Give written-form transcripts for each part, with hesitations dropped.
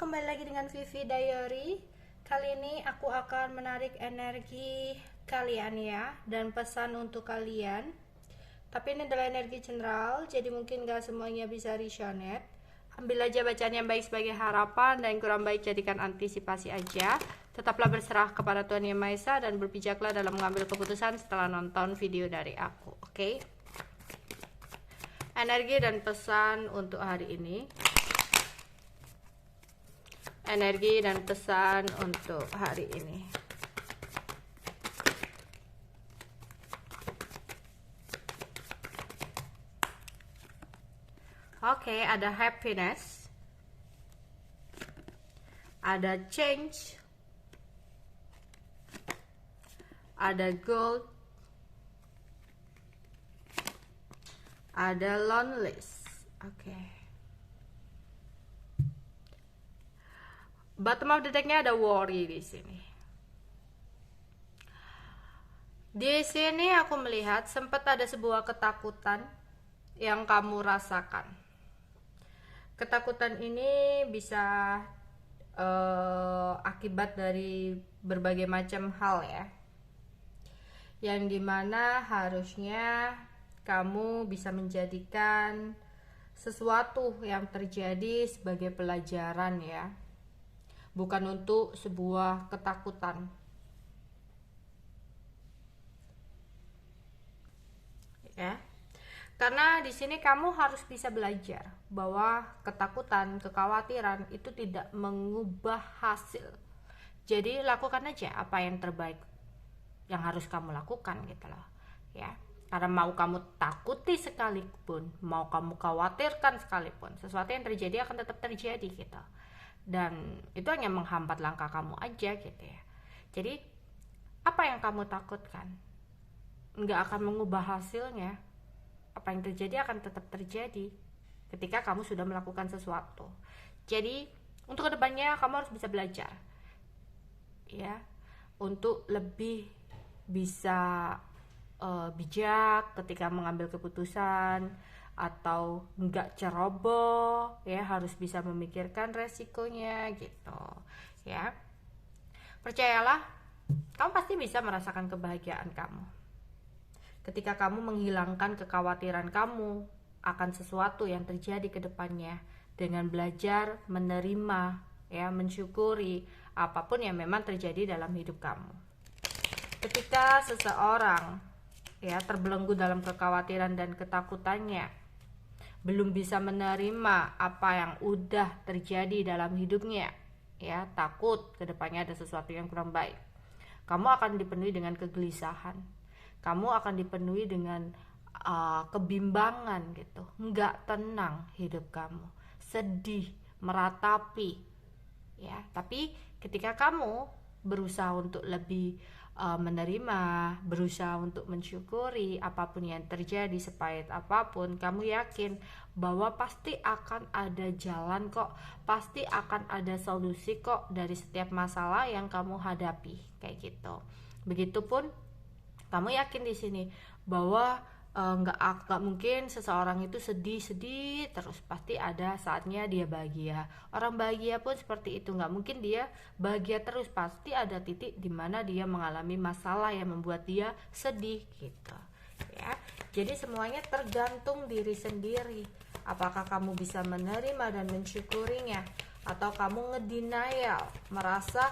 kembali lagi dengan Vivi Diary. Kali ini aku akan menarik energi kalian ya, dan pesan untuk kalian. Tapi ini adalah energi general, jadi mungkin gak semuanya bisa resonate. Ambil aja bacaan yang baik sebagai harapan, dan yang kurang baik jadikan antisipasi aja. Tetaplah berserah kepada Tuhan Yang Maha Esa dan berbijaklah dalam mengambil keputusan setelah nonton video dari aku, oke? Energi dan pesan untuk hari ini. Energi dan pesan untuk hari ini. Oke, ada happiness, ada change, ada gold, ada loneliness. Oke. Bottom of the decknya ada worry di sini. Di sini aku melihat sempat ada sebuah ketakutan yang kamu rasakan. Ketakutan ini bisa akibat dari berbagai macam hal ya, yang dimana harusnya kamu bisa menjadikan sesuatu yang terjadi sebagai pelajaran ya, bukan untuk sebuah ketakutan ya. Karena di sini kamu harus bisa belajar bahwa ketakutan, kekhawatiran itu tidak mengubah hasil. Jadi lakukan aja apa yang terbaik yang harus kamu lakukan gitu loh ya. Karena mau kamu takuti sekalipun, mau kamu khawatirkan sekalipun, sesuatu yang terjadi akan tetap terjadi gitu. Dan itu hanya menghambat langkah kamu aja gitu ya. Jadi apa yang kamu takutkan nggak akan mengubah hasilnya. Apa yang terjadi akan tetap terjadi ketika kamu sudah melakukan sesuatu. Jadi untuk kedepannya kamu harus bisa belajar ya, untuk lebih bisa bijak ketika mengambil keputusan, atau nggak ceroboh ya, harus bisa memikirkan resikonya gitu ya. Percayalah, kamu pasti bisa merasakan kebahagiaan kamu ketika kamu menghilangkan kekhawatiran kamu akan sesuatu yang terjadi ke depannya dengan belajar menerima ya, mensyukuri apapun yang memang terjadi dalam hidup kamu. Ketika seseorang ya terbelenggu dalam kekhawatiran dan ketakutannya, belum bisa menerima apa yang udah terjadi dalam hidupnya ya, takut ke depannya ada sesuatu yang kurang baik, kamu akan dipenuhi dengan kegelisahan. Kamu akan dipenuhi dengan kebimbangan gitu, nggak tenang hidup kamu, sedih, meratapi ya. Tapi ketika kamu berusaha untuk lebih menerima, berusaha untuk mensyukuri apapun yang terjadi, sepahit apapun, kamu yakin bahwa pasti akan ada jalan kok, pasti akan ada solusi kok dari setiap masalah yang kamu hadapi kayak gitu. Begitupun kamu yakin di sini bahwa nggak mungkin seseorang itu sedih terus, pasti ada saatnya dia bahagia. Orang bahagia pun seperti itu, nggak mungkin dia bahagia terus, pasti ada titik dimana dia mengalami masalah yang membuat dia sedih gitu ya. Jadi semuanya tergantung diri sendiri, apakah kamu bisa menerima dan mensyukurinya, atau kamu ngedenial, merasa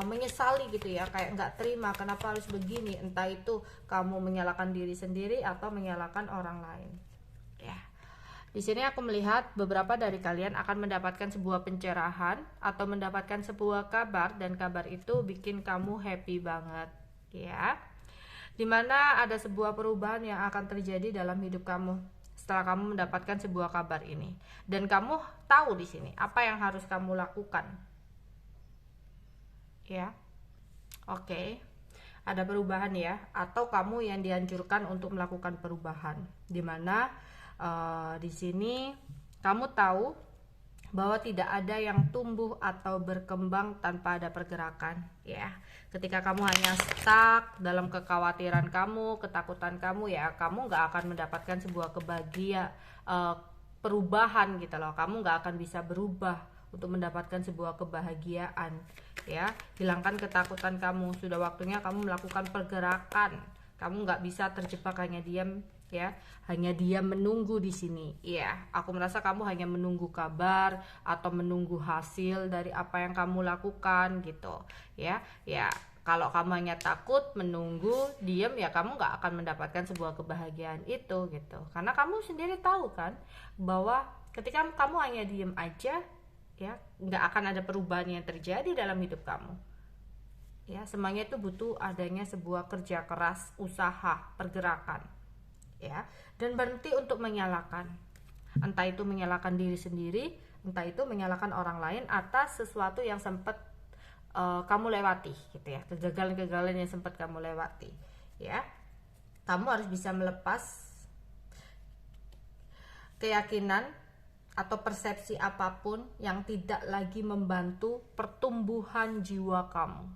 menyesali gitu ya, kayak nggak terima kenapa harus begini. Entah itu kamu menyalahkan diri sendiri atau menyalahkan orang lain ya. Di sini aku melihat beberapa dari kalian akan mendapatkan sebuah pencerahan atau mendapatkan sebuah kabar, dan kabar itu bikin kamu happy banget ya, dimana ada sebuah perubahan yang akan terjadi dalam hidup kamu setelah kamu mendapatkan sebuah kabar ini, dan kamu tahu di sini apa yang harus kamu lakukan ya. Oke. Ada perubahan ya, atau kamu yang dianjurkan untuk melakukan perubahan, dimana di sini kamu tahu bahwa tidak ada yang tumbuh atau berkembang tanpa ada pergerakan ya. Ketika kamu hanya stuck dalam kekhawatiran kamu, ketakutan kamu ya, kamu nggak akan mendapatkan sebuah perubahan gitu loh. Kamu nggak akan bisa berubah untuk mendapatkan sebuah kebahagiaan, ya. Hilangkan ketakutan kamu. Sudah waktunya kamu melakukan pergerakan. Kamu nggak bisa terjebak hanya diam, ya, hanya diam menunggu di sini. Ya, aku merasa kamu hanya menunggu kabar atau menunggu hasil dari apa yang kamu lakukan gitu, ya. Kalau kamu hanya takut menunggu diam, ya kamu nggak akan mendapatkan sebuah kebahagiaan itu gitu. Karena kamu sendiri tahu kan bahwa ketika kamu hanya diam aja, ya nggak akan ada perubahan yang terjadi dalam hidup kamu. Ya, semuanya itu butuh adanya sebuah kerja keras, usaha, pergerakan, ya. Dan berhenti untuk menyalahkan, entah itu menyalahkan diri sendiri, entah itu menyalahkan orang lain atas sesuatu yang sempat kamu lewati gitu ya, kegagalan-kegagalan yang sempat kamu lewati, ya. Kamu harus bisa melepas keyakinan atau persepsi apapun yang tidak lagi membantu pertumbuhan jiwa kamu,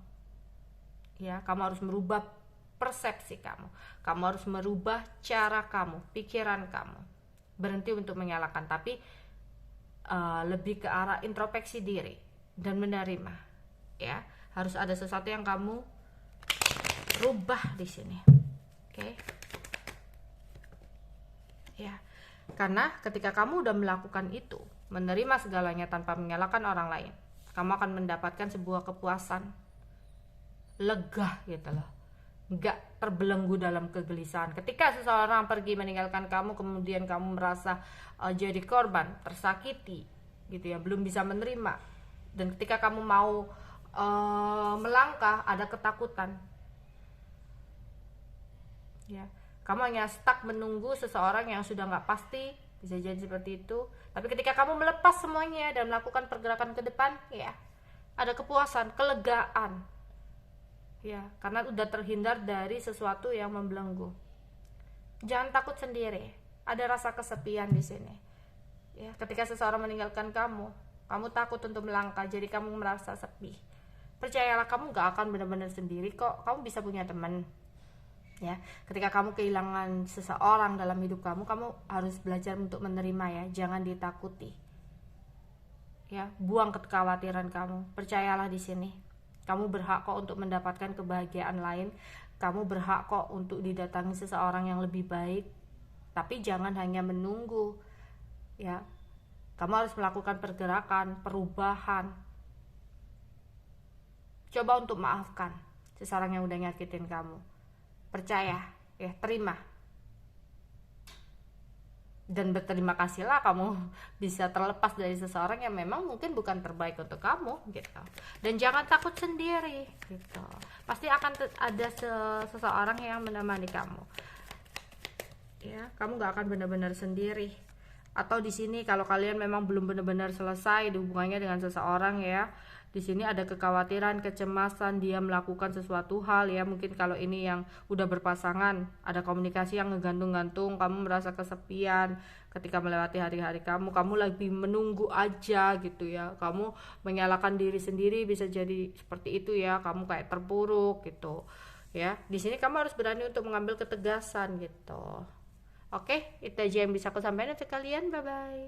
ya. Kamu harus merubah persepsi kamu harus merubah cara kamu, pikiran kamu. Berhenti untuk menyalahkan, tapi lebih ke arah introspeksi diri dan menerima. Ya, harus ada sesuatu yang kamu rubah di sini, oke? Ya, karena ketika kamu udah melakukan itu, menerima segalanya tanpa menyalahkan orang lain, kamu akan mendapatkan sebuah kepuasan, lega gitu loh, nggak terbelenggu dalam kegelisahan. Ketika seseorang pergi meninggalkan kamu, kemudian kamu merasa jadi korban, tersakiti, gitu ya, belum bisa menerima, dan ketika kamu mau melangkah ada ketakutan, ya. Kamu hanya stuck menunggu seseorang yang sudah nggak pasti, bisa jadi seperti itu. Tapi ketika kamu melepas semuanya dan melakukan pergerakan ke depan, ya ada kepuasan, kelegaan, ya, karena udah terhindar dari sesuatu yang membelenggu. Jangan takut sendiri, ada rasa kesepian di sini, ya. Ketika seseorang meninggalkan kamu takut untuk melangkah, jadi kamu merasa sepi. Percayalah, kamu gak akan benar-benar sendiri kok. Kamu bisa punya teman, ya. Ketika kamu kehilangan seseorang dalam hidup kamu harus belajar untuk menerima, ya. Jangan ditakuti, ya. Buang kekhawatiran kamu. Percayalah di sini, kamu berhak kok untuk mendapatkan kebahagiaan lain. Kamu berhak kok untuk didatangi seseorang yang lebih baik. Tapi jangan hanya menunggu, ya. Kamu harus melakukan pergerakan, perubahan. Coba untuk maafkan seseorang yang udah nyakitin kamu. Percaya, ya, terima. Dan berterima kasihlah kamu bisa terlepas dari seseorang yang memang mungkin bukan terbaik untuk kamu gitu. Dan jangan takut sendiri gitu. Pasti akan ada seseorang yang menemani kamu. Ya, kamu gak akan benar-benar sendiri. Atau di sini kalau kalian memang belum benar-benar selesai hubungannya dengan seseorang, ya, di sini ada kekhawatiran, kecemasan dia melakukan sesuatu hal, ya. Mungkin kalau ini yang udah berpasangan, ada komunikasi yang ngegantung-gantung, kamu merasa kesepian ketika melewati hari-hari kamu lagi menunggu aja gitu, ya. Kamu menyalahkan diri sendiri, bisa jadi seperti itu, ya. Kamu kayak terpuruk gitu, ya. Di sini kamu harus berani untuk mengambil ketegasan gitu. Oke, itu aja yang bisa aku sampaikan untuk kalian. Bye bye.